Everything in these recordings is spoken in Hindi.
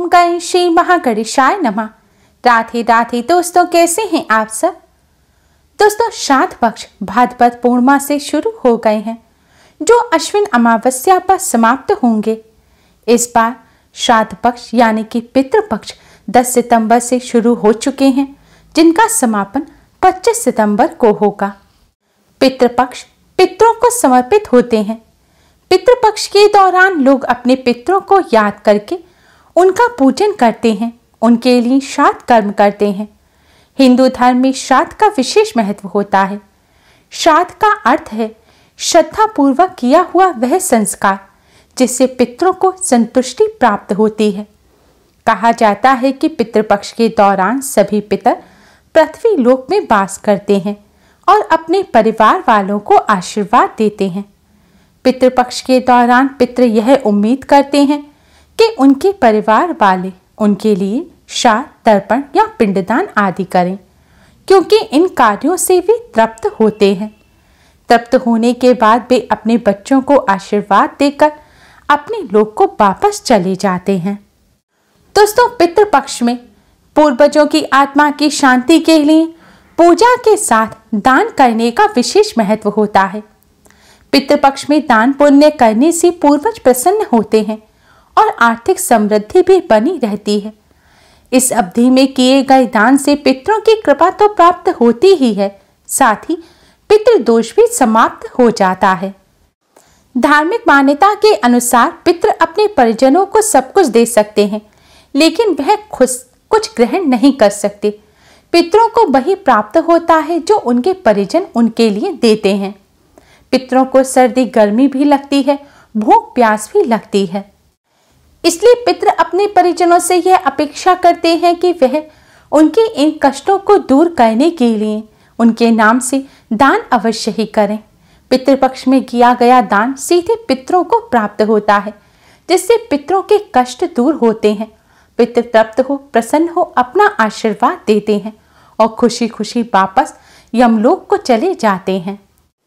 ओम गण श्री महागणेशाय नमः। राधे राधे दोस्तों, कैसे हैं आप सब। दोस्तों, श्राद्ध पक्ष भाद्रपद पूर्णिमा से शुरू हो गए हैं, जो अश्विन अमावस्या पर समाप्त होंगे। इस बार श्राद्ध पक्ष यानी कि पितृपक्ष 10 सितंबर से शुरू हो चुके हैं, जिनका समापन 25 सितंबर को होगा। पितृपक्ष पितरों को समर्पित होते हैं। पितृपक्ष के दौरान लोग अपने पितरों को याद करके उनका पूजन करते हैं, उनके लिए श्राद्ध कर्म करते हैं। हिंदू धर्म में श्राद्ध का विशेष महत्व होता है। श्राद्ध का अर्थ है श्रद्धा पूर्वक किया हुआ वह संस्कार जिससे पितरों को संतुष्टि प्राप्त होती है। कहा जाता है कि पितृपक्ष के दौरान सभी पितर पृथ्वी लोक में वास करते हैं और अपने परिवार वालों को आशीर्वाद देते हैं। पितृपक्ष के दौरान पितर यह उम्मीद करते हैं कि उनके परिवार वाले उनके लिए श्राद्ध, तर्पण या पिंडदान आदि करें, क्योंकि इन कार्यों से वे तृप्त होते हैं। तृप्त होने के बाद वे अपने बच्चों को आशीर्वाद देकर अपने लोक को वापस चले जाते हैं। दोस्तों, पितृपक्ष में पूर्वजों की आत्मा की शांति के लिए पूजा के साथ दान करने का विशेष महत्व होता है। पितृपक्ष में दान पुण्य करने से पूर्वज प्रसन्न होते हैं और आर्थिक समृद्धि भी बनी रहती है। इस अवधि में किए गए दान से पितरों की कृपा तो प्राप्त होती ही है, साथ ही पितृदोष भी समाप्त हो जाता है। धार्मिक मान्यता के अनुसार पितर अपने परिजनों को सब कुछ दे सकते हैं, लेकिन वह खुद कुछ ग्रहण नहीं कर सकते। पितरों को वही प्राप्त होता है जो उनके परिजन उनके लिए देते हैं। पितरों को सर्दी गर्मी भी लगती है, भूख प्यास भी लगती है। इसलिए पितर अपने परिजनों से यह अपेक्षा करते हैं कि वह उनके इन कष्टों को दूर करने के लिए उनके नाम से दान अवश्य ही करें। पितृपक्ष में किया गया दान सीधे पितरों को प्राप्त होता है, जिससे पितरों के कष्ट दूर होते हैं। पितर तृप्त हो, प्रसन्न हो, अपना आशीर्वाद देते हैं और खुशी खुशी वापस यमलोक को चले जाते हैं।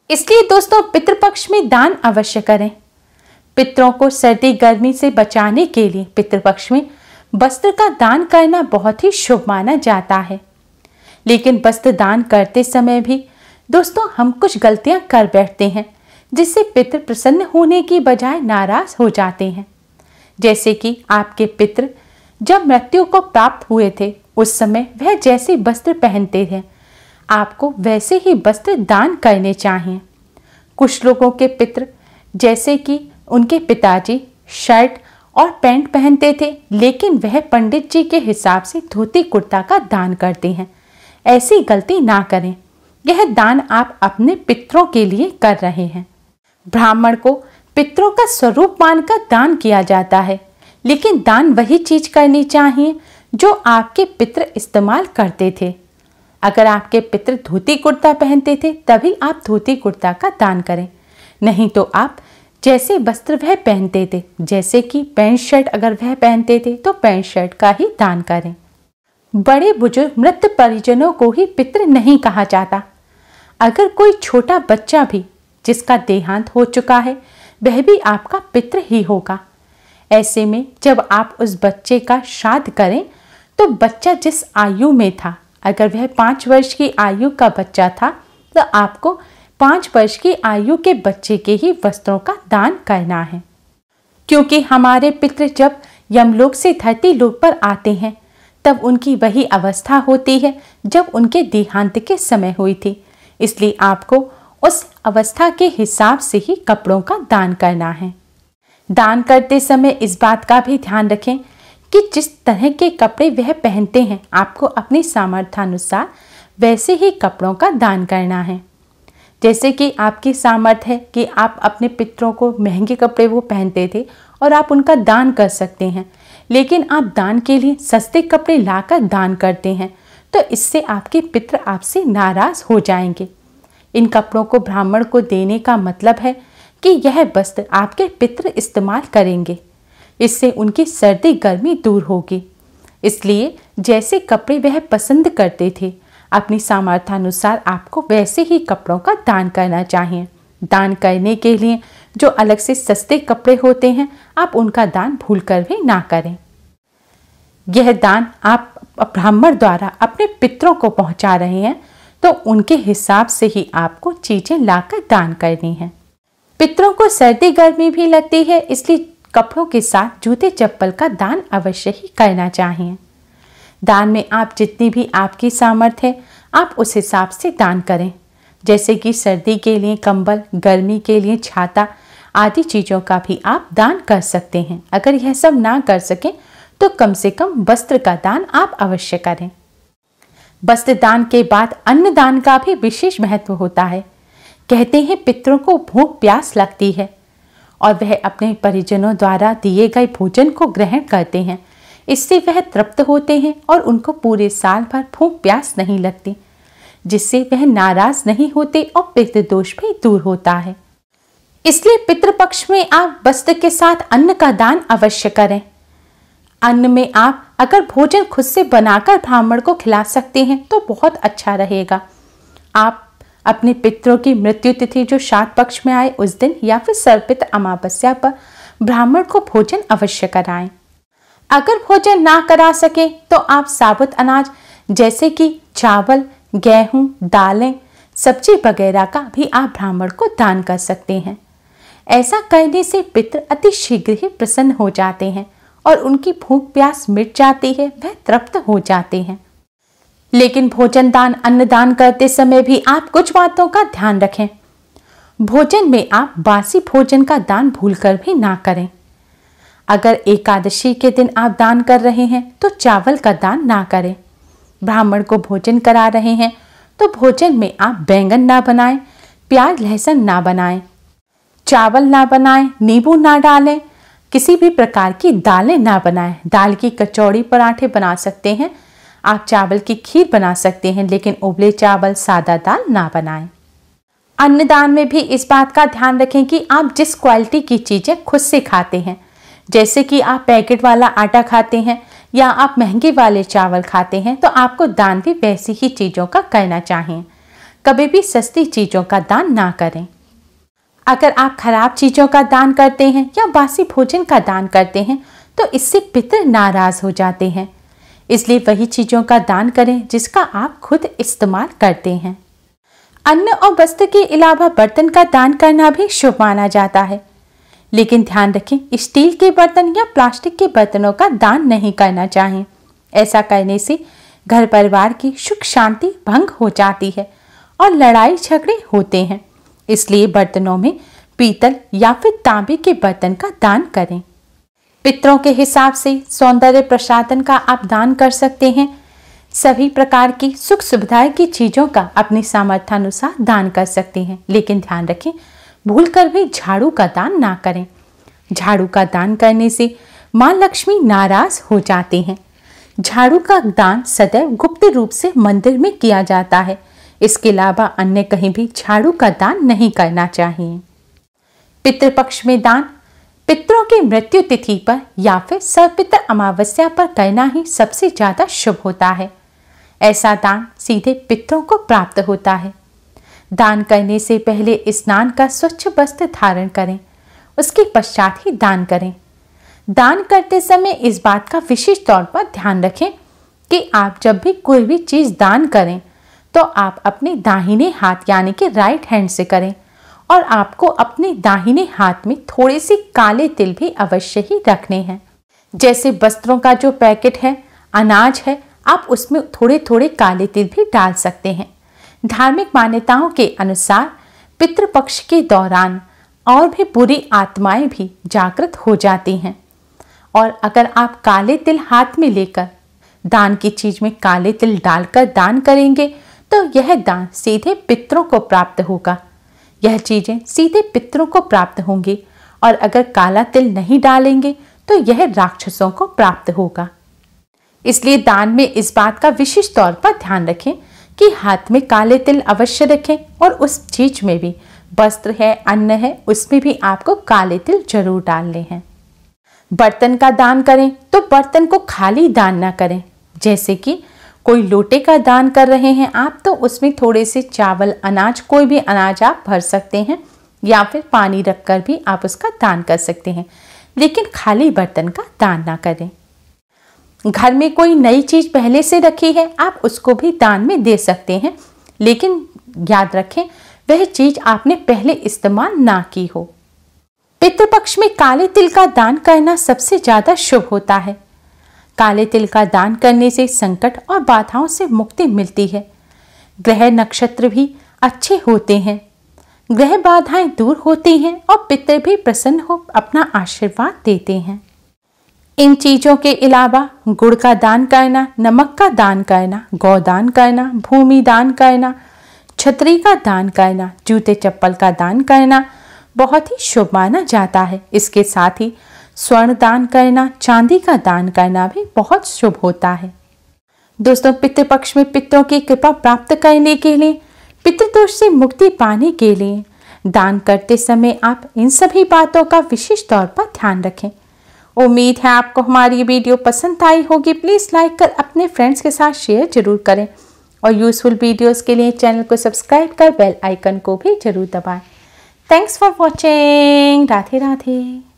इसलिए दोस्तों, पितृपक्ष में दान अवश्य करें। पितरों को सर्दी गर्मी से बचाने के लिए पितृपक्ष में वस्त्र का दान करना बहुत ही शुभ माना जाता है। लेकिन वस्त्र दान करते समय भी दोस्तों हम कुछ गलतियां कर बैठते हैं, जिससे पितर प्रसन्न होने की बजाय नाराज हो जाते हैं। जैसे कि आपके पितर जब मृत्यु को प्राप्त हुए थे, उस समय वह जैसे वस्त्र पहनते थे, आपको वैसे ही वस्त्र दान करने चाहिए। कुछ लोगों के पितर जैसे कि उनके पिताजी शर्ट और पैंट पहनते थे, लेकिन वह पंडित जी के हिसाब से धोती कुर्ता का दान करते हैं। ऐसी गलती ना करें। यह दान आप अपने पितरों के लिए कर रहे हैं। ब्राह्मण को पितरों का स्वरूप मानकर दान किया जाता है, लेकिन दान वही चीज करनी चाहिए जो आपके पितर इस्तेमाल करते थे। अगर आपके पितर धोती कुर्ता पहनते थे, तभी आप धोती कुर्ता का दान करें, नहीं तो आप जैसे वस्त्र वह पहनते थे, जैसे कि पैंट शर्ट अगर वह पहनते थे तो पैंट शर्ट का ही दान करें। बड़े बुजुर्ग मृत परिजनों को ही पितर नहीं कहा जाता। अगर कोई छोटा बच्चा भी जिसका देहांत हो चुका है, वह भी आपका पितर ही होगा। ऐसे में जब आप उस बच्चे का श्राद्ध करें तो बच्चा जिस आयु में था, अगर वह 5 वर्ष की आयु का बच्चा था, तो आपको 5 वर्ष की आयु के बच्चे के ही वस्त्रों का दान करना है। क्योंकि हमारे पितर जब यमलोक से धरती लोक पर आते हैं, तब उनकी वही अवस्था होती है जब उनके देहांत के समय हुई थी। इसलिए आपको उस अवस्था के हिसाब से ही कपड़ों का दान करना है। दान करते समय इस बात का भी ध्यान रखें कि जिस तरह के कपड़े वह पहनते हैं, आपको अपनी सामर्थ्यानुसार वैसे ही कपड़ों का दान करना है। जैसे कि आपकी सामर्थ्य है कि आप अपने पितरों को महंगे कपड़े वो पहनते थे और आप उनका दान कर सकते हैं, लेकिन आप दान के लिए सस्ते कपड़े लाकर दान करते हैं, तो इससे आपके पितर आपसे नाराज हो जाएंगे। इन कपड़ों को ब्राह्मण को देने का मतलब है कि यह वस्त्र आपके पितर इस्तेमाल करेंगे। इससे उनकी सर्दी गर्मी दूर होगी। इसलिए जैसे कपड़े वह पसंद करते थे, अपनी सामर्थ्यानुसार आपको वैसे ही कपड़ों का दान करना चाहिए। दान करने के लिए जो अलग से सस्ते कपड़े होते हैं, आप उनका दान भूलकर भी ना करें। यह दान आप ब्राह्मण द्वारा अपने पितरों को पहुंचा रहे हैं तो उनके हिसाब से ही आपको चीजें लाकर दान करनी है। पितरों को सर्दी गर्मी भी लगती है, इसलिए कपड़ों के साथ जूते चप्पल का दान अवश्य ही करना चाहिए। दान में आप जितनी भी आपकी सामर्थ्य है आप उस हिसाब से दान करें, जैसे कि सर्दी के लिए कंबल, गर्मी के लिए छाता आदि चीज़ों का भी आप दान कर सकते हैं। अगर यह सब ना कर सकें तो कम से कम वस्त्र का दान आप अवश्य करें। वस्त्र दान के बाद अन्न दान का भी विशेष महत्व होता है। कहते हैं पितरों को भूख प्यास लगती है और वह अपने परिजनों द्वारा दिए गए भोजन को ग्रहण करते हैं, इससे वह तृप्त होते हैं और उनको पूरे साल भर भूख प्यास नहीं लगती, जिससे वह नाराज नहीं होते और पितृदोष भी दूर होता है। इसलिए पितृपक्ष में आप वस्त्र के साथ अन्न का दान अवश्य करें। अन्न में आप अगर भोजन खुद से बनाकर ब्राह्मण को खिला सकते हैं तो बहुत अच्छा रहेगा। आप अपने पितरों की मृत्यु तिथि जो श्राद्ध पक्ष में आए उस दिन या फिर सर्पित अमावस्या पर ब्राह्मण को भोजन अवश्य कराएं। अगर भोजन ना करा सके तो आप साबुत अनाज जैसे कि चावल, गेहूं, दालें, सब्जी वगैरह का भी आप ब्राह्मण को दान कर सकते हैं। ऐसा करने से पितर अति शीघ्र ही प्रसन्न हो जाते हैं और उनकी भूख प्यास मिट जाती है, वह तृप्त हो जाते हैं। लेकिन भोजन दान, अन्न दान करते समय भी आप कुछ बातों का ध्यान रखें। भोजन में आप बासी भोजन का दान भूलकर भी ना करें। अगर एकादशी के दिन आप दान कर रहे हैं तो चावल का दान ना करें। ब्राह्मण को भोजन करा रहे हैं तो भोजन में आप बैंगन ना बनाएं, प्याज लहसुन ना बनाएं, चावल ना बनाएं, नींबू ना डालें, किसी भी प्रकार की दालें ना बनाएं। दाल की कचौड़ी, पराठे बना सकते हैं, आप चावल की खीर बना सकते हैं, लेकिन उबले चावल, सादा दाल ना बनाएं। अन्नदान में भी इस बात का ध्यान रखें कि आप जिस क्वालिटी की चीजें खुद से खाते हैं, जैसे कि आप पैकेट वाला आटा खाते हैं या आप महंगे वाले चावल खाते हैं, तो आपको दान भी वैसी ही चीजों का करना चाहिए। कभी भी सस्ती चीजों का दान ना करें। अगर आप खराब चीजों का दान करते हैं या बासी भोजन का दान करते हैं तो इससे पितर नाराज हो जाते हैं। इसलिए वही चीजों का दान करें जिसका आप खुद इस्तेमाल करते हैं। अन्न और वस्त्र के अलावा बर्तन का दान करना भी शुभ माना जाता है, लेकिन ध्यान रखें स्टील के बर्तन या प्लास्टिक के बर्तनों का दान नहीं करना चाहिए। ऐसा करने से घर परिवार की सुख शांति भंग हो जाती है और लड़ाई झगड़े होते हैं। इसलिए बर्तनों में पीतल या फिर तांबे के बर्तन का दान करें। पितरों के हिसाब से सौंदर्य प्रसाधन का आप दान कर सकते हैं। सभी प्रकार की सुख सुविधाएं की चीजों का अपनी सामर्थ्यानुसार दान कर सकते हैं, लेकिन ध्यान रखें भूलकर भी झाड़ू का दान ना करें। झाड़ू का दान करने से मां लक्ष्मी नाराज हो जाती हैं। झाड़ू का दान सदैव गुप्त रूप से मंदिर में किया जाता है। इसके अलावा अन्य कहीं भी झाड़ू का दान नहीं करना चाहिए। पितृपक्ष में दान पितरों की मृत्यु तिथि पर या फिर सर्पित अमावस्या पर करना ही सबसे ज्यादा शुभ होता है। ऐसा दान सीधे पितरों को प्राप्त होता है। दान करने से पहले स्नान का स्वच्छ वस्त्र धारण करें, उसके पश्चात ही दान करें। दान करते समय इस बात का विशेष तौर पर ध्यान रखें कि आप जब भी कोई भी चीज दान करें तो आप अपने दाहिने हाथ यानी कि राइट हैंड से करें और आपको अपने दाहिने हाथ में थोड़े से काले तिल भी अवश्य ही रखने हैं। जैसे वस्त्रों का जो पैकेट है, अनाज है, आप उसमें थोड़े थोड़े काले तिल भी डाल सकते हैं। धार्मिक मान्यताओं के अनुसार पितृपक्ष के दौरान और भी बुरी आत्माएं भी जागृत हो जाती हैं और अगर आप काले तिल हाथ में लेकर दान की चीज में काले तिल डालकर दान करेंगे तो यह दान सीधे पितरों को प्राप्त होगा। यह चीजें सीधे पितरों को प्राप्त होंगी और अगर काला तिल नहीं डालेंगे तो यह राक्षसों को प्राप्त होगा। इसलिए दान में इस बात का विशेष तौर पर ध्यान रखें कि हाथ में काले तिल अवश्य रखें और उस चीज में भी, वस्त्र है, अन्न है, उसमें भी आपको काले तिल जरूर डालने हैं। बर्तन का दान करें तो बर्तन को खाली दान ना करें। जैसे कि कोई लोटे का दान कर रहे हैं आप तो उसमें थोड़े से चावल, अनाज, कोई भी अनाज आप भर सकते हैं या फिर पानी रखकर भी आप उसका दान कर सकते हैं, लेकिन खाली बर्तन का दान ना करें। घर में कोई नई चीज पहले से रखी है, आप उसको भी दान में दे सकते हैं, लेकिन याद रखें वह चीज आपने पहले इस्तेमाल ना की हो। पितृपक्ष में काले तिल का दान करना सबसे ज्यादा शुभ होता है। काले तिल का दान करने से संकट और बाधाओं से मुक्ति मिलती है। ग्रह नक्षत्र भी अच्छे होते हैं, ग्रह बाधाएं दूर होती हैं और पितृ भी प्रसन्न हो अपना आशीर्वाद देते हैं। इन चीजों के अलावा गुड़ का दान करना, नमक का दान करना, गौदान करना, भूमि दान करना, छतरी का दान करना, जूते चप्पल का दान करना बहुत ही शुभ माना जाता है। इसके साथ ही स्वर्ण दान करना, चांदी का दान करना भी बहुत शुभ होता है। दोस्तों, पितृपक्ष में पितरों की कृपा प्राप्त करने के लिए, पितृदोष से मुक्ति पाने के लिए दान करते समय आप इन सभी बातों का विशेष तौर पर ध्यान रखें। उम्मीद है आपको हमारी वीडियो पसंद आई होगी। प्लीज़ लाइक कर अपने फ्रेंड्स के साथ शेयर जरूर करें और यूजफुल वीडियोस के लिए चैनल को सब्सक्राइब कर बेल आइकन को भी जरूर दबाएं। Thanks for watching. Radhe Radhe.